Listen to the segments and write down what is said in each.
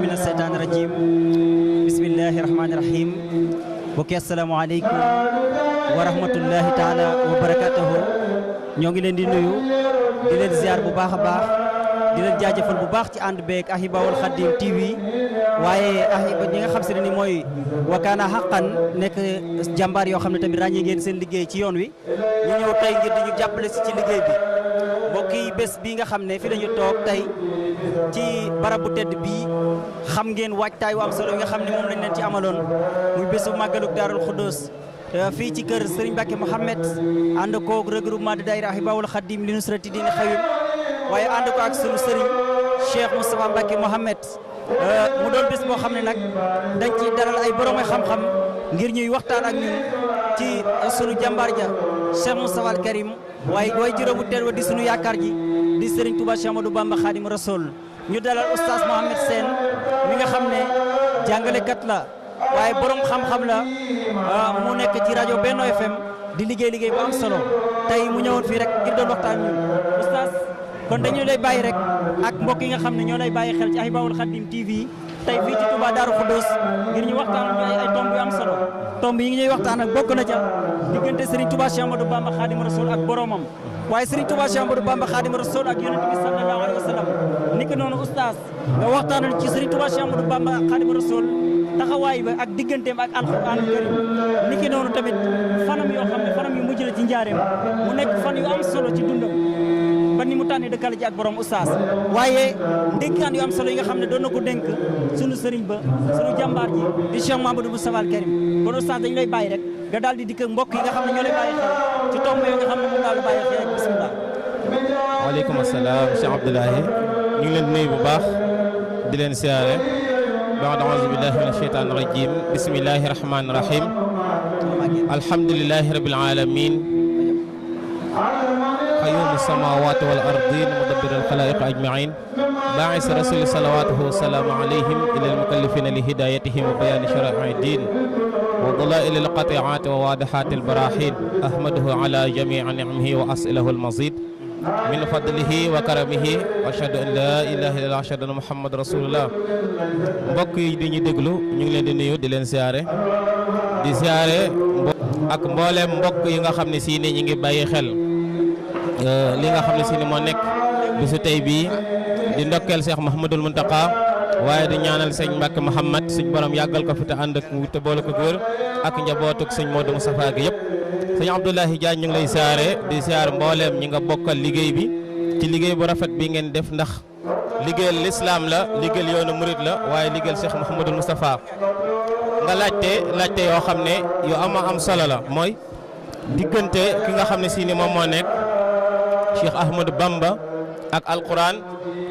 من الشيطان الرجيم بسم الله الرحمن الرحيم bokki asalaamaaleykum wa rahmatullahi taala wa barakatuhu ñoo ngi leen di nuyu di leen ziar bu baax a baax di leen jaajëfal bu baax ci ànd beeg Ahibahil Khadim TV waaye ahiba ñi nga xam se ne ni mooy Wakana Haqqan nekk jàmbaar yoo xam ne tamit ràññee ngeen seen liggéey ci yoon wi ñu ñëw tey ngir di ñu jàppale si ci liggéey bi mbokk yi bés bi nga xam ne fi lañu toog tey ci barab bu tedd bii xam ngeen waajtaay wu am solo yi nga xam ne moom lañ leen ci amaloon muy bésu màggaluk Daarul Xudoos fii ci kër Serigne Mbacke Mohamed ànd koog regroupement de daayira Ahibahil Khadim li nusrati diini xawim waaye ànd ko ak sunu Serigne Cheikh Moustapha Mbacke Mohamed mu doon bés boo xam ne nag dañ ci dalal ay borom xam-xam ngir ñuy waxtaan ak ñun ci sunu jàmbaar ja Cheikh Moustapha al Karim waaye way juróomu teel wa di sunu yaakaar ji di Serigne Touba Cheikh Amadou Bamba Khadim Rasoul ñu dalal oustaz Mohamed Sène mi nga xam ne jàngalekat la waaye borom xam-xam la mu nekk ci rajo Benno FM di liggéey bu am solo tey mu ñëwoon fii rek ngir doon waxtaan ñun oustaz kon dañu lay bàyyi rek ak mbokk yi nga xam ne ñoo lay bàyyi xel ci Ahibahil Khadim TV tey fii ci Touba Darou Khoudoss ngir ñu waxtaan ñu ay tomb yu am solo tomb yi ñuy waxtaan ak bokk na ca diggante Serigne Touba Cheikh Amadou Bamba Khadim Rasoul ak boromam waaye Serigne Touba Cheikh Amadou Bamba Khadim Rasoul ak yonent bi sallallahu alayhi wa sallam ni ko noonu oustaz nga waxtaanal ci Serigne Touba Cheikh Amadou Bamba Khadim Rasoul taxawaay ba ak digganteem ak alxuraanul karim ni ki noonu tamit fanam yoo xam ne fanam yu mujj la ci njaareem mu nekk fan yu am solo ci dundam ba ni mu tànnee dëkkale ji ak borom oustaz waaye ndénkaan yu am solo yi nga xam ne doon na ko dénk sunu sëriñ ba sunu jàmbaar ji di Cheikh Mamadou Moustapha al Karim kon oustaz dañu lay bàyyi rek nga daal di dikk mbokk yi nga xam ne ñoo lay bàyyi xel ci tomb yoo nga xam ne moom daal di bàyyi xel bisimilah. waaleykum asalaam Cheikh Abdoulahi ñu ngi leen di nuyu bu baax di leen siyaare ba'da a'uuzu billahi mina shaytaani rajiim bismillahi rahmaani rahiim alhamdulillahi rabbil aalamiin qayyuumu samaawaati wal ardiin mudabbiril xalaa'iqi ajma'iin baa'is rasuuli salawaatuhu wa salaamu alayhim ilal mukallifiina li hidaayatihim wa bayaani sharaa'i'i diin wa dalaa'ilil qatii'aati wa waadihaatil baraahiin ahmaduhu alaa jamii'i ni'amihi wa as'aluhul maziid min fadlihi wa karamihi wa ashhadu an laa ilaaha illallaah wa ashhadu anna muhammad rasulullah mbokk yi di ñu déglu ñu ngi leen di nuyu di leen siyaare ak mbooleem mbokk yi nga xam ne si ni ñi ngi bàyyi xel li nga xam ne si ni moo nekk bisu tey bii di ndokkeel Cheikh Mouhamadoul Mountakha waaye di ñaanal sëñ Mbacke Mouhamad suñ borom yàggal ko fi te ànd ak te boole ko góor ak njabootuk sëñ Modou Moustapha gi yëpp sëñ Abdoulahi Diagne ñu ngi lay siyaare di siyaar mbooleem ñi nga bokkal liggéey bi ci liggéey bu rafet bi ngeen def ndax liggéeyal lislaam la liggéeyal yoonu murid la waaye liggéeyal Cheikh Mouhamadoul Moustapha nga laajte yoo xam ne yu am solo la mooy diggante ki nga xam ne si ni moom moo nekk Cheikh Ahmadou Bamba ak alquran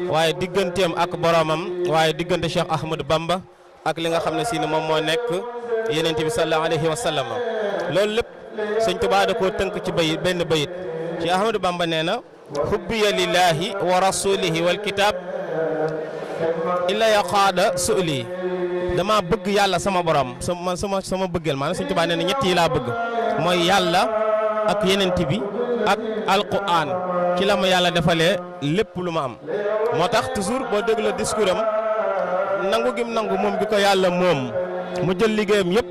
waaye digganteem ak boromam waaye diggante Cheikh Ahmadou Bamba ak li nga xam ne si ni moom moo nekk Yonent bi sallallahu alayhi wa sallam loolu lépp sëñ Tuubaa da koo tënk ci benn bayit Cheikh Ahmadou Bamba nee na hubbiya lillahi wa rasulihi wal kitab illa yaqaada su'li dama bëgg yàlla sama borom sama bëggal maanaam sëñ Tuubaa nee na ñett yi laa bëgg mooy yàlla ak Yonent bi ak alquran ci la ma yàlla defalee lépp lu ma am moo tax toujours boo déglu discours am nangu gim nangu moom bi ko yàlla moom mu jël liggéeyam yëpp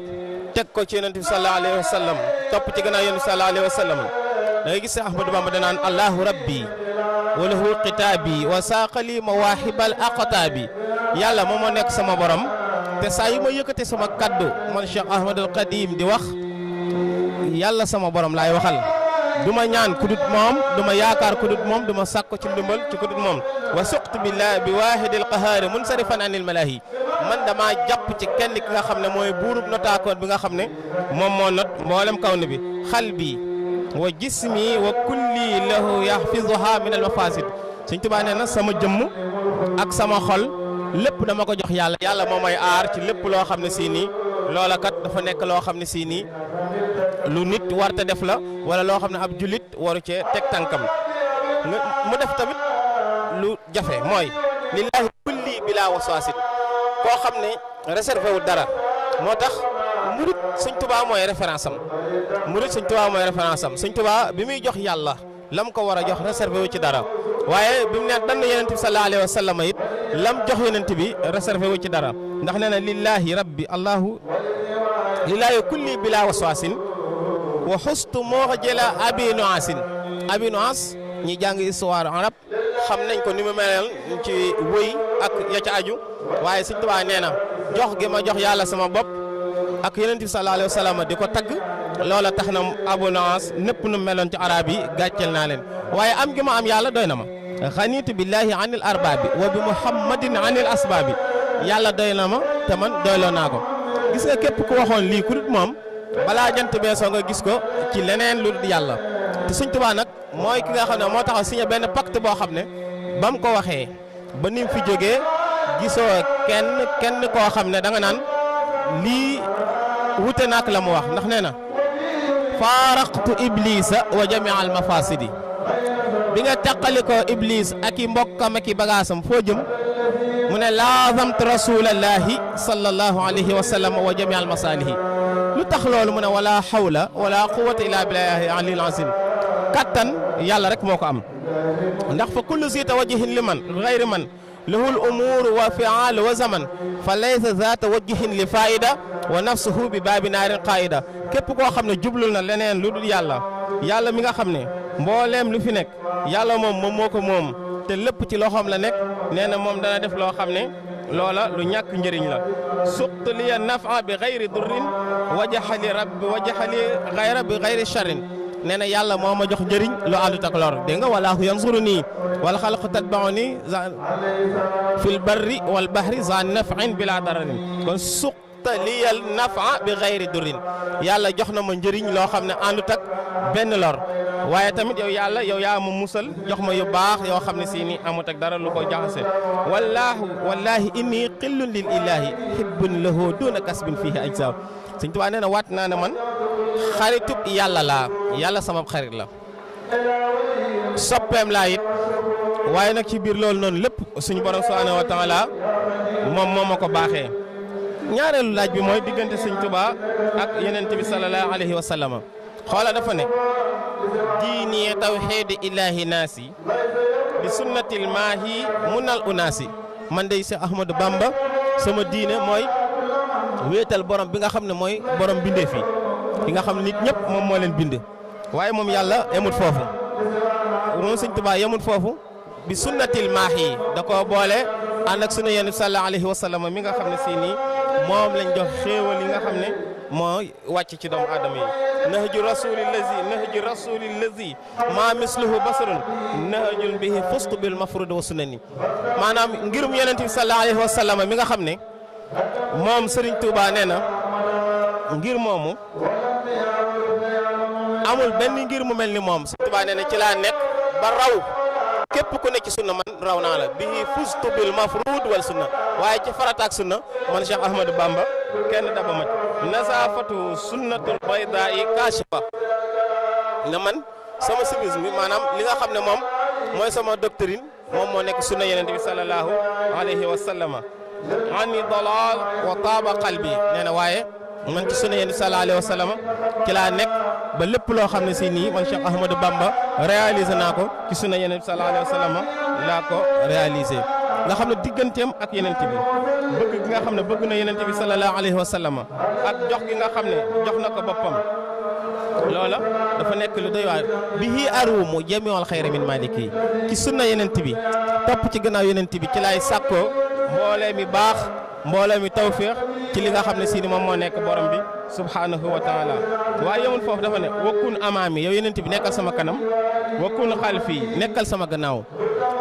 teg ko ci Yonent bi sallallahu alayhi wa sallam topp ci gannaaw Yonent bi sallallahu alayhi wa sallam da ngay gis Ahmadou Bamba danaan allahu rabbi wa lahu kitaabi wa saaqali mawaahibal aqtaabi yàlla moom moo nekk sama borom te saa yu ma yëkkate sama kaddu man Cheikh Ahmadul Khadim di wax yàlla sama borom laay waxal du ma ñaan ku dut moom du ma yaakaar ku dut moom du ma sàkko ci ndimbal ci ku dut moom wa suqtu billahi bi waahidil qahaari munsarifan anil malaahi man dama jàpp ci kenn ki nga xam ne mooy buurub notaakoon bi nga xam ne moom moo not mboolem kaw ne bi xalbi wa jismi wa kulli lahu yahfizuha min al mafasid Sëñ Tuubaa nee na sama jëmm ak sama xol lépp dama ko jox yàlla yàlla moo may aar ci lépp loo xam ne si nii loola kat dafa nekk loo xam ne si nii lu nit warta def la wala loo xam ne ab jullit waru cee teg tànkam mu def tamit lu jafe mooy lillahi kulli bila waswasit koo xam ne réservé wu dara moo tax murit Sëñ Tuubaa mooy référence am Sëñ Tuubaa bi muy jox yàlla lam ko war a jox réservé wu ci dara waaye bi mu ne dann Yonent bi sallallahu alayhi wa sallam it lam jox yonent bi réservé wu ci dara ndax nee na lillahi rabbi allahu lillahi kulli bila waswasin wa xustu moo jëla abi nuas ñi jàng histoire arab xam nañ ko ni mu melal ci wëy ak ya ca aju waaye Sëñ Tuubaa nee na jox gi ma jox yàlla sama bopp ak yonent bi sallallahu alayhi wa sallam di ko tagg loola tax na abu nuas nëpp nu meloon ci arab yi gàcceel naa leen waaye am gi ma am yàlla doy na ma xaniitu billahi anil arbaabi wa bi muhammadin anil asbaabi yàlla doy na ma te man doyloo naa ko gis nga képp ku waxoon lii ku dut moom balaa jant bee soo nga gis ko ci leneen lu dul yàlla te Sëñ Tuubaa nag mooy ki nga xam ne moo taxaw signé benn pacte boo xam ne ba mu ko waxee ba ni mu fi jógee gisoo kenn koo xam ne da nga naan lii wute naak la mu wax ndax nee na faaraqtu iblisa wa jamia al mafasidi bi nga teqali ko iblis ak i mbokkam ak i bagaasam foo jëm mu ne laazamtu rasulallahi sallallahu alayhi wa sallam wa jamia al masalihi lu tax loolu mu ne wala hawla wala quwwata illa billahi alil azim kattan yàlla rek moo ko am ndax fa kullu si tawajjuhin li man gayri man lahul umur wa fi'al wa zaman fa laysa za tawajjuhin li faida wa nafsuhu bi baabi naarin qaida képp koo xam ne jublul na leneen lu dul yàlla mi nga xam ne mbooleem lu fi nekk yàlla moom moo ko moom te lépp ci loxoom la nekk nee na moom dana def loo xam ne loola lu ñàkk njëriñ la suqt liya nafa bi gayri durrin wajaxali rabbi wajaxali gayra bi gayri charrin nee na yàlla moo ma jox njëriñ lu àndut ak lor dégg nga walaahu yanzuru nii wal xalqu tatbauni fil barri wal bahri za nafin bila dararin kon suqta liya nafa bi gayri durrin yàlla jox na ma njëriñ loo xam ne àndut ak benn lor waaye tamit yow yàlla yow yaa ma musal jox ma yu baax yoo xam ne si ni amut ak dara lu ko jaxase wallahi inni qillun lil ilahi hibbun lahu duna kasbin fihi ajza Sëñ Tuubaa nee na waat naa ne man xaritub yàlla laa yàlla sama xarit la soppeem laa it waaye nag ci biir loolu noonu lépp suñu borom subhanahu wa taala moom moo ma ko baaxee ñaareelu laaj bi mooy diggante Sëñ Tuubaa ak yonent bi sallallahu alayhi wa sallam xoola dafa ne diini tawxiid ilaahi naasi bi sunnatil maahi munal unaasi man day Seex Ahmadou Bamba sama diine mooy wéetal borom bi nga xam ne mooy borom bindee fii ki nga xam ne nit ñëpp moom moo leen bind waaye moom yàlla yemut foofu moom Sëñ Tuubaa yemut foofu bi sunnatil maahi da koo boole ànd ak sunna yonent sallallahu alayhi wa sallam mi nga xam ne si nii moom lañ jox xéewal yi nga xam ne moo wàcc ci doomu aadama yi nahju rasulillazi ma misluhu basarun nahjun bihi fustu bil mafrud wa sunani maanaam ngirum yonent bi sallallahu alayhi wa sallam mi nga xam ne moom Serigne Touba nee na ngir moomu amul benn ngir mu mel ni moom Serigne Touba nee na ci laa nekk ba raw képp ku nekk ci sunna man raw naa la bihi fustu bil mafrud wal sunna waaye ci farata ak sunna man Cheikh Ahmadou Bamba kenn daba ma nasafatu sunnatul bayda'i kashifa ne man sama civisme bi maanaam li nga xam ne moom mooy sama doctrine moom moo nekk sunna yonent bi sallallahu alayhi wa sallama ani dalal wa taaba qalbi nee na waaye man ci sunna yonent bi sallallahu alayhi wa sallama ci laa nekk ba lépp loo xam ne si nii man Cheikh Ahmadou Bamba réalisé naa ko ci sunna yonent bi sallallahu alayhi wa sallama laa ko réalisé nga xam ne digganteem ak yonent bi bëgg gi nga xam ne bëgg na yonent bi sallallahu alayhi wa sallama ak jox gi nga xam ne jox na ko boppam loola dafa nekk lu doy waar bihi arumu jamiul xayri min maliki ci sunna yonent bi topp ci gannaaw yonent bi ci laay sàkkoo mboolee mi baax mboolee mi tawfiq ci li nga xam ne si ni moom moo nekk borom bi subhanahu wa taala waaye yemul foofu dafa ne wakkun amaami yow yonent bi nekkal sama kanam wakkun xalfi nekkal sama gannaaw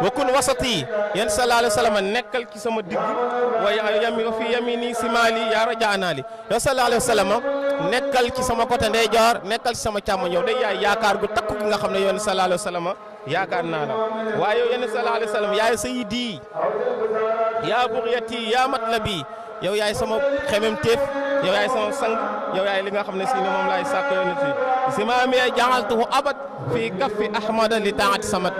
wakkun wasati yéen sallallahu alayhi wa sallam nekkal ci sama digg wa fi yamini simali yaa rajaanaali yow sallallahu alayhi wa sallam nekkal ci sama côté ndeyjoor nekkal ci sama càmmoñ yow day yaay yaakaar gu takku gi nga xam ne yow sallallahu alayhi wa sallam yaakaar naa la waaye yow yéen sallallahu alayhi wa sallam yaay sayyidi yaa bugyati yaa matlabi yow yaay sama xemem téef yow yaay sama sang yow yaay li nga xam ne si ne moom laay sàkk yow nit yi simaami ja'altuhu abad fii kaffi ahmada li taati samat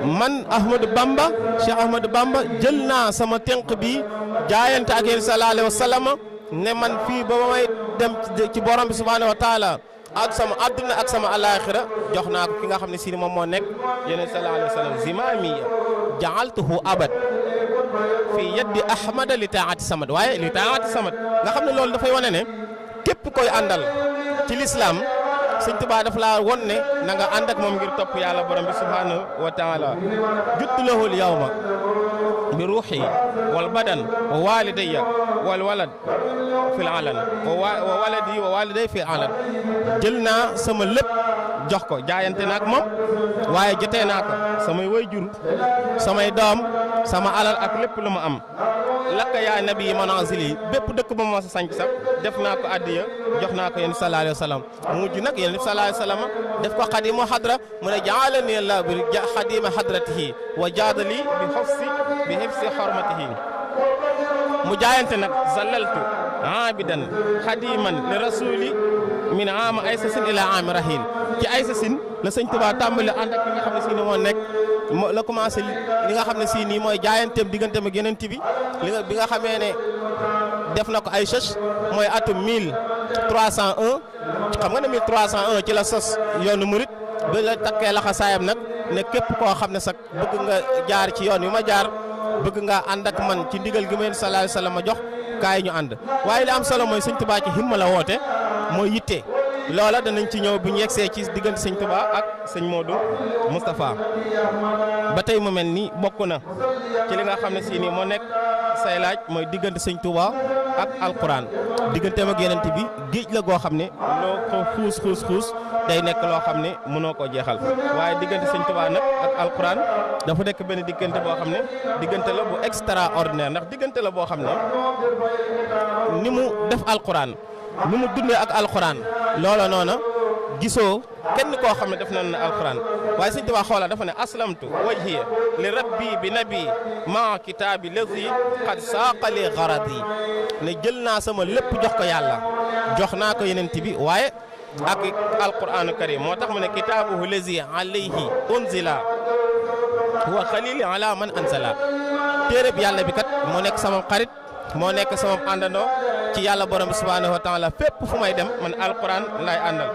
man Ahmadou Bamba Cheikh Ahmadou Bamba jël naa sama tënk bi jaayante ak yéen sallallahu alayhi wa sallam ne man fii ba may dem ci borom bi subhanahu wa taala ak sama adduna ak sama alaxira jox naa ko ki nga xam ne si moom moo nekk yéen sallallahu alayhi wa sallam zimaami ja'altuhu abad fii yaddi ahmada li taati samad waaye li taati samad nga xam ne loolu dafay wane ne képp koy àndal ci lislaam sëñ Tuubaa daf laa won ne na nga ànd ak moom ngir topp yàlla borom bi subhanahu wa taala juttu lahul yawma bi ruuxi wal badan wa walidayya wal walad fil alan wa waladi wa waliday fil alan jël naa sama lépp jox ko jaayante naa ak moom waaye jotee naa ko samay waajur samay doom sama alal ak lépp lu ma am lakka yaa nabi manazili bépp dëkk ba ma sa sanc sax def naa ko addiya jox naa ko yéen sallallahu alayhi wa sallam mu mujj nag yéen sallallahu alayhi wa sallam def ko xadimu xadra mu ne jaalani allah bi xadima xadratihi wa jaadali bi hifsi xormatihi mu jaayante nag zalaltu aabidan xadiman li rasuli min ama aysasin ila ami rahil ci aysasin la sëñ Tuubaa tàmbali ànd ak li nga xam ne si ni moo nekk la commencé li nga xam ne si nii mooy jaayanteem digganteem ak yeneen bi bi nga xamee ne def na ko ay sëch mooy atum 1301 xam nga ne 1301 ci la sos yoonu murit bi la takkee laxa saayam nag ne képp koo xam ne sax bëgg nga jaar ci yoon wi ma jaar bëgg nga ànd ak man ci ndigal gi ma yéen sallallahu alayhi wa sallam ma jox kaay ñu ànd waaye li am solo mooy sëñ Tuubaa ci himma la woote mooy yitte loola danañ ci ñëw bu ñu yegsee ci diggante sëñ Tuubaa ak sëñ Modou Moustapha ba tey mu mel ni bokk na ci li nga xam ne si nii moo nekk say laaj mooy diggante sëñ Tuubaa ak alquran digganteem ak yeneen bi géej la goo xam ne loo ko xuus day nekk loo xam ne mënoo koo jeexal waaye diggante sëñ Tuubaa nag ak alquran dafa nekk benn diggante boo xam ne diggante la bu extraordinaire ndax diggante la boo xam ne ni mu def alquran ni mu dundee ak alquran loola noona gisoo kenn koo xam ne def na na alquran waaye sëñ Tuubaa xoola dafa ne aslamtu wajhiya li rabbi bi nabi ma kitaabi lazi qad saaqa li garadi ne jël naa sama lépp jox ko yàlla jox naa ko yeneen bi waaye ak alquranu karim moo tax mu ne kitaabuhu lazi alayhi unzila huwa xalili ala man anzala téereb yàlla bi kat moo nekk sama xarit moo nekk sama àndandoo ci yàlla borom bi subhanahu wa taala fépp fu may dem man alquran lay àndal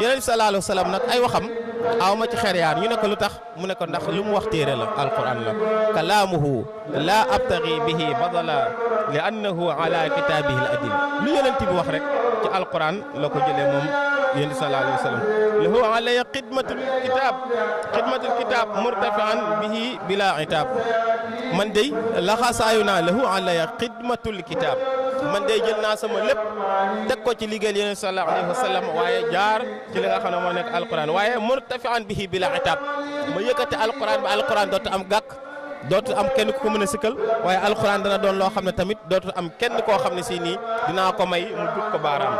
yonent bi sallallahu alayhi wa sallam nag ay waxam aw ma ci xeer yaar ñu ne ko lu tax mu ne ko ndax lu mu wax téere la alquran la kalaamuhu la abtaghi bihi badala li annahu ala kitaabihi al adil lu yonent bi wax rek ci alquran la ko jëlee moom yonent bi sallallahu alayhi wa sallam lahu alaya xidmatul kitab murtafian bihi bila itab man day laxasaayu naa lahu alaya xidmatul kitab man day jël naa sama lépp teg ko ci liggéeyal yonent sallallahu alayhi wa sallam waaye jaar ci li nga xam ne moo nekk alquran waaye murtafian bihi bila itab ma yëkkati alquran ba alquran dootu am gàkk dootu am kenn ku ko mën a sikkal waaye alquran dana doon loo xam ne tamit dootu am kenn koo xam ne si nii dinaa ko may mu dut ko baaraam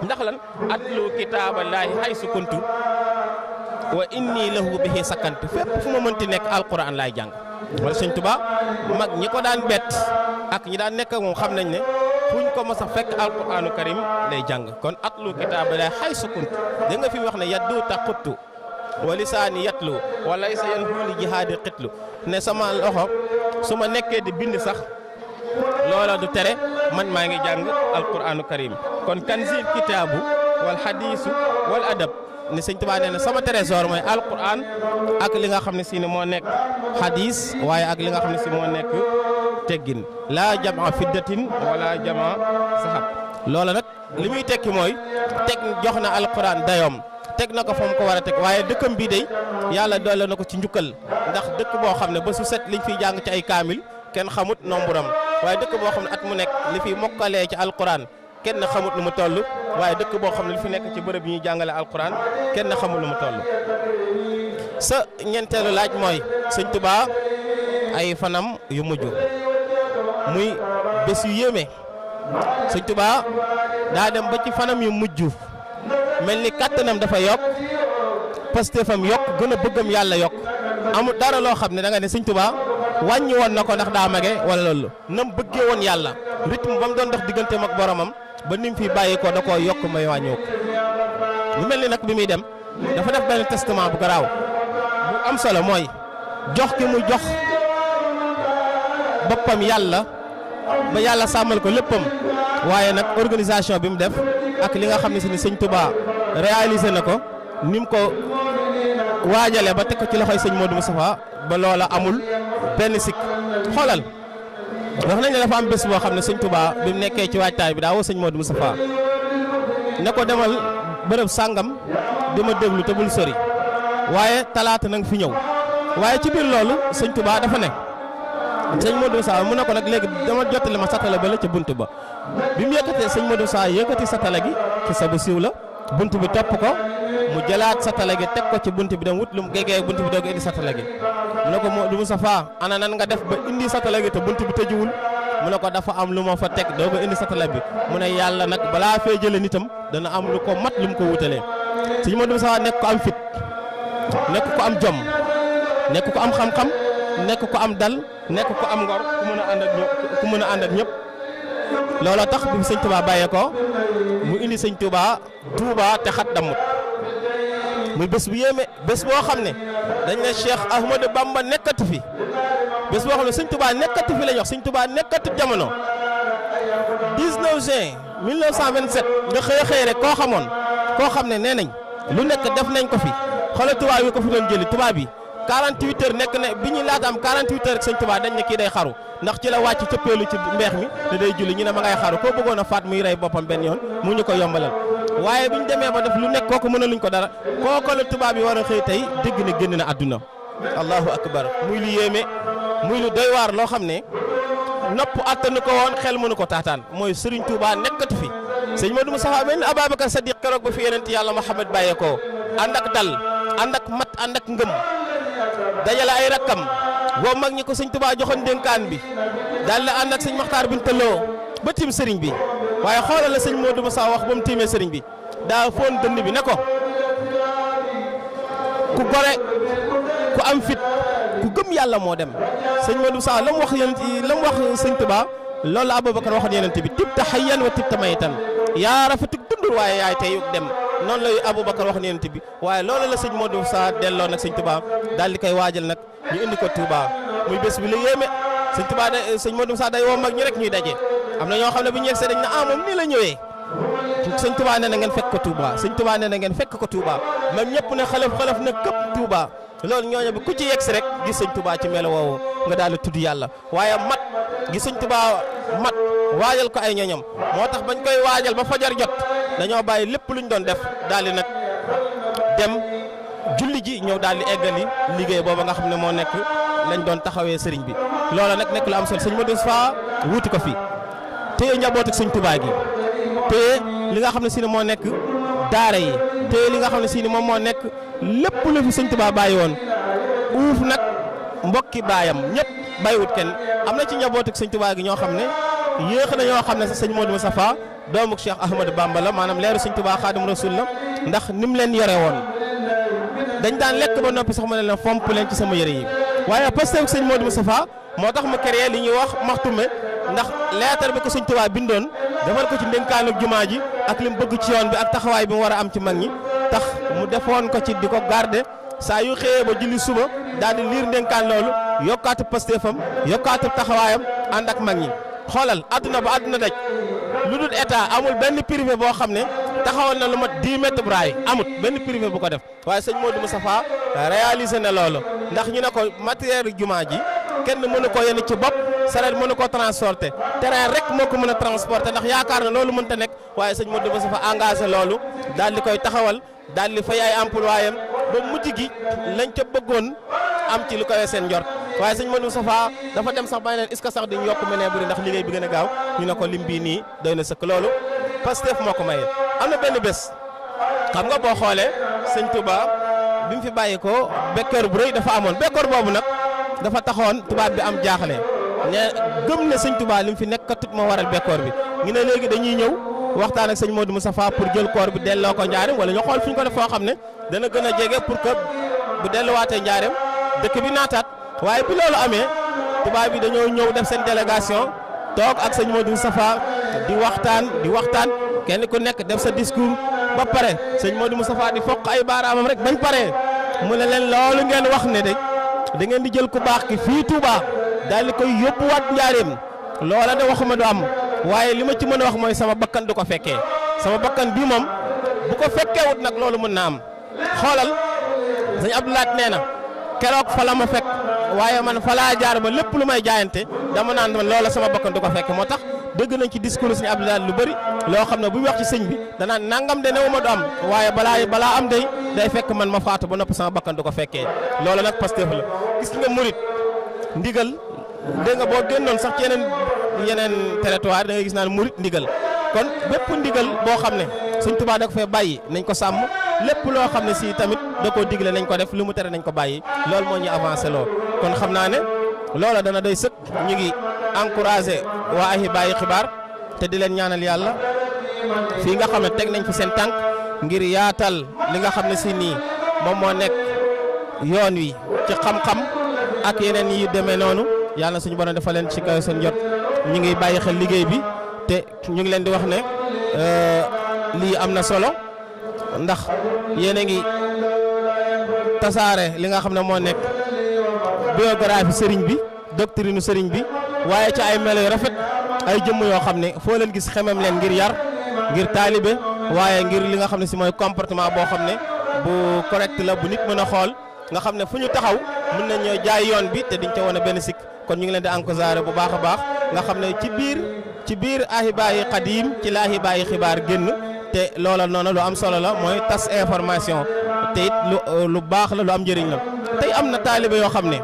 ndax lan atlu kitaaballaahi haysu kuntu wa inni lahu bihi sakantu fépp fu ma mënti nekk alquran laay jàng wala sëñ Tuubaa mag ñi ko daan bett ak ñi daan nekk moom xam nañ ne fuñ ko mos a fekk alquranu karim lay jàng kon atlu kitaaballaahi haysu kuntu da nga fi wax ne yaddu taquttu wa lisaani yatlu wa laysa yanhu li jihaadi xitlu ne sama loxo su ma nekkee di bind sax loola du tere man maa ngi jàng alquranu karim kon kanzil kitaabu wal hadiisu wal adab ne sëñ Tuubaa nee na sama trésor mooy alquran ak li nga xam ne si ne moo nekk hadis waaye ak li nga xam ne si moo nekk teggin laa jamaa fiddatin wala jamaa sahab loola nag li muy tekki mooy teg jox na alquran dayoom teg na ko fa mu ko war a teg waaye dëkkam bii day yàlla doole na ko ci njukkal ndax dëkk boo xam ne ba su set liñ fiy jàng ci ay kaamil kenn xamut nomburam waaye dëkk boo xam ne at mu nekk li fiy mokkalee ci alquran kenn xamut nu mu toll waaye dëkk boo xam ne li fi nekk ci bërëb yi ñuy jàngale alquran kenn xamul nu mu toll. sa ñeenteelu laaj mooy sëñ Tuubaa ay fanam yu mujj muy bés yu yéeme sëñ Tuubaa daa dem ba ci fanam yu mujj mel ni kàttanam dafa yokk pastéefam yokk gën a bëggam yàlla yokk amul dara loo xam ne da nga ne sëñ Tuubaa wàññi woon na ko ndax daa mage wala loolu nam bëggee woon yàlla rythme ba mu doon dox digganteem ak boromam ba ni mu fi bàyyi ko da koo yokk may wàññoo ko mu mel ni nag bi muy dem dafa def benn testament bu garaaw bu am solo mooy jox ki mu jox boppam yàlla ba yàlla sàmmal ko léppam waaye nag organisation bi mu def ak li nga xam ne si ni sëñ Tuubaa réalisé na ko ni mu ko waajalee ba teg ko ci loxoy sëñ Modou Moustapha ba loola amul benn sikk xoolal wax nañ ne dafa am bés boo xam ne sëñ Touba bi mu nekkee ci waajtaay bi daa woo sëñ Modou Moustapha ne ko demal bërëb sàngam di ma déglu te bul sori waaye talaata na nga fi ñëw waaye ci biir loolu sëñ Touba dafa ne sëñ Modou Moustapha mu ne ko nag léegi dama jottali ma satala ba la ca bunt ba bi mu yëkkatee sëñ Modou Moustapha yëkkati satala gi ci sa bu siiw la bunt bi topp ko mu jëlaat satala gi teg ko ci bunt bi dem wut lu mu gegee bunt bi doog indi satala gi mu ne ko Modou Moustapha ana nan nga def ba indi satala gi te bunt bi tëjuwul mu ne ko dafa am lu ma fa teg doog a indi satala bi mu ne yàlla nag balaa fee jëlee nitam dana am lu ko mat lu mu ko wutalee sëñ Modou Moustapha nekk ko am fit nekk ko am jom nekk ko am xam-xam nekk ko am dal nekk ko am ngor ku mën a ànd ak ñëpp looloo tax bi sëñ Touba bàyyee ko mu indi sëñ Touba te xat damut muy bés bu yéeme bés boo xam ne dañ ne Cheikh Ahmadou Bamba nekkatu fi bés boo xam ne sëñ Touba nekkatu fi la ñu wax sëñ Touba nekkatu jamono 19 juin 1927 nga xëy rek koo xamoon koo xam ne nee nañ lu nekk def nañ ko fi xoolal tubaab yi ko fi doon jëli tubaab yi 48 heures nekk na bi ñuy laata am 48 heures rek sëñ Touba dañ ne kii day xaru ndax ci la wàcc cëppeelu ci mbeex mi te day julli ñu ne ma ngay xaru koo bëggoon a faat muy rey boppam benn yoon mu ñu ko yombalal waaye bi ñu demee ba def lu nekk kooku mënaluñ ko dara kooku la tubaab yi war a xëy tey dégg ne génn na àdduna allahu akbar muy lu yéeme muy lu doy waar loo xam ne nopp attanu ko woon xel mënu ko taataan mooy Serigne Touba nekkatu fi sëñ Modou Moustapha mel ni Ababacar Sadiq keroog ba fi yonent yàlla Muhammad bàyyee ko ànd ak dal ànd ak mat ànd ak ngëm dajale ay rakkam boo mag ñi ko sëñ Touba joxoon dénkaan bi daal la ànd ak sëñ Maxtaar Bintaloo ba tiim sëriñ bi waaye xoolal la sëñ Modou Moustapha wax ba mu tiimee sëriñ bi daa foon dënd bi ne ko ku gore ku am fit ku gëm yàlla moo dem sëñ Modou Moustapha la mu wax yonent la mu wax sëñ Touba loolu la Aboubacar waxoon yonent bi tibta hayyan wa tibta maytan yaa rafetuk dundur waaye yaay tey dem noonu lay Aboubacar waxoon yonent bi waaye loolu la sëñ Modou Moustapha delloo nag sëñ Touba daal di koy waajal nag ñu indi ko Touba muy bés bi la yéeme sëñ Touba sëñ Modou Moustapha day woo mag ñi rek ñuy daje am na ñoo xam ne bu ñu yegsee dañ ne moom nii la ñëwee sëñ Touba nee na ngeen fekk ko Touba sëñ Touba nee na ngeen fekk ko Touba même ñëpp ne xalaf na këpp Touba loolu ñooñu bi ku ci yegsi rek gis sëñ Touba ci melo woowu nga daal di tudd yàlla waaye mat gis sëñ Touba mat waajal ko ay ñoñam moo tax bañ koy waajal ba fajar jot dañoo bàyyi lépp luñ doon def daal di nag dem julli ji ñëw daal di eggali liggéey booba nga xam ne moo nekk lañ doon taxawee sëriñ bi loola nag nekk lu am solo sëñ Modou Moustapha wuuti ko fi téye njaboot ak sëñ Touba gi téye li nga xam ne si ne moo nekk daara yi téye li nga xam ne si ne moom moo nekk lépp lu fi sëñ Touba bàyyi woon uuf nag mbokki baayam ñëpp bàyyiwut kenn am na ci njaboot ak sëñ Touba gi ñoo xam ne yéex na ñoo xam ne sa sëñ Modou Moustapha doomu Cheikh Ahmadou Bamba la maanaam leeru sëñ Touba Xaadim Rasul la ndax ni mu leen yore woon dañ daan lekk ba noppi sax ma ne leen fomp leen ci sama yëre yi waaye Pastef sëñ Modou Moustapha moo tax mu créé li ñuy wax maxtume ndax leetar bi ko sëñ Touba bindoon defal ko ci ndénkaanu jumaa ji ak li mu bëgg ci yoon bi ak taxawaay bi mu war a am ci mag ñi tax mu defoon ko ci di ko garder saa yu xëyee ba julli suba daal di liir ndénkaan loolu yokkaatu Pastefam yokkaatu taxawaayam ànd ak mag ñi xoolal adduna ba adduna daj lu dul état amul benn privé boo xam ne taxawal na lu mat 10 mètres braay amut benn privé bu ko def waaye sëñ Modou Moustapha réalisé na loolu ndax ñu ne ko matériel jumaa ji kenn mënu ko yenn ci bopp sareet mënu ko transporter terrain rek moo ko mën a transporter ndax yaakaar na loolu mënta nekk waaye sëñ Modou Moustapha engagé loolu daal di koy taxawal daal di fay ay employé am ba mujj gi lañ ca bëggoon am ci lu koy seen njort waaye sëñ Modou Moustapha dafa dem sax ba leen est-ce que sax duñ yokk menee buri ndax liggéey bi gën a gaaw ñu ne ko lim bii nii doy na sëkk loolu Pastef moo ko maye. am na benn bés xam nga boo xoolee sëñ Touba bi mu fi bàyyi ko bekkoor bu rëy dafa amoon bekkoor boobu nag dafa taxoon tubaab bi am jaaxle ne gëm ne sëñ Touba li mu fi nekk tut moo waral bekkoor bi ñu ne léegi dañuy ñëw waxtaan ak sëñ Modou Moustapha pour jël koor bi delloo ko njaarim wala ñu xool fi ñu ko def foo xam ne dana gën a jege pour que bu delluwaatee njaarim dëkk bi naataat waaye bi loolu amee tubaab bi dañoo ñëw def seen délégation toog ak sëñ Modou Moustapha di waxtaan kenn ku nekk def sa discours ba pare sëñ Modou Moustapha di foq ay baaraamam rek bañ pare mu ne leen loolu ngeen wax ne de da ngeen di jël ku baax ki fii Touba daal di koy yóbbuwaat njaarim loola de waxuma du am waaye li ma ci mën a wax mooy sama bakkan du ko fekkee sama bakkan bii moom bu ko fekkeewut nag loolu mën na am xoolal sëñ Abdoulaat nee na keroog fa la ma fekk waaye man fa laa jaar ba lépp lu may jaayante dama naan man loola sama bakkan du ko fekk moo tax dëgg nañ ci discours Sëñ Abdoulaye lu bëri loo xam ne bu wax ci sëñ bi danaan nangam de newuma du am waaye balaa am day fekk man ma faatu ba nopp sama bakkan du ko fekkee loolu nag Pastef la gis nga murit ndigal dégg nga boo génnoon sax ci yeneen territoire da ngay gis naan murit ndigal kon bépp ndigal boo xam ne Sëñ Tuubaa da ko fee bàyyi nañ ko sàmm lépp loo xam ne si tamit da koo digle nañ ko def lu mu tere nañ ko bàyyi loolu moo ñu avancé loo kon xam naa ne loola dana doy sëkk ñu ngi encouragé waa Ahibahi xibaar te di leen ñaanal yàlla fii nga xam ne teg nañ fi seen tànk ngir yaatal li nga xam ne si nii moom moo nekk yoon wi ci xam-xam ak yeneen yi demee noonu yàlla suñu borom dafa leen ci kaw seen jot ñu ngi bàyyi xel liggéey bi te ñu ngi leen di wax ne lii am na solo ndax yéen a ngi tasaare li nga xam ne moo nekk biographie sëriñ bi doctrine sëriñ bi waaye ci ay melo yu rafet ay jëmm yoo xam ne foo leen gis xemem leen ngir yar ngir taalibe waaye ngir li nga xam ne si mooy comportement boo xam ne bu correct la bu nit mën a xool nga xam ne fu ñu taxaw mën nañ ñoo jaay yoon bi te diñ ca wane benn sikk kon ñu ngi leen di encouragé bu baax a baax nga xam ne ci biir Ahibahi Qadim ci la Ahibahi xibaar génn te loola noonu lu am solo la mooy tas information te it lu baax la lu am njëriñ la tey am na taalibe yoo xam ne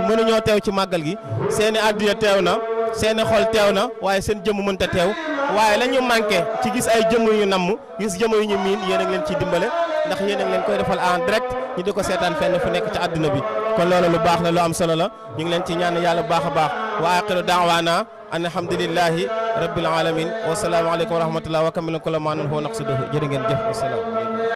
mënuñoo teew ci màggal gi seeni addiya teew na seeni xol teew na waaye seen jëmm mënta teew waaye la ñu manqué ci gis ay jëmm yu namm gis jëmm yu ñu miin yéen a ngi leen ciy dimbale ndax yéen a ngi leen koy defal en direct ñu di ko seetaan fenn fu nekk ci àdduna bi kon loolu lu baax la lu am solo la ñu ngi leen ci ñaan yàlla bu baax a baax wa aqiru da'wana an alhamdulillahi rabbil alamin wa salaamu aleykum wa rahmatullah wa kamilan kulla maanan huwa naqsiduhu jërë ngeen jëf wasalaam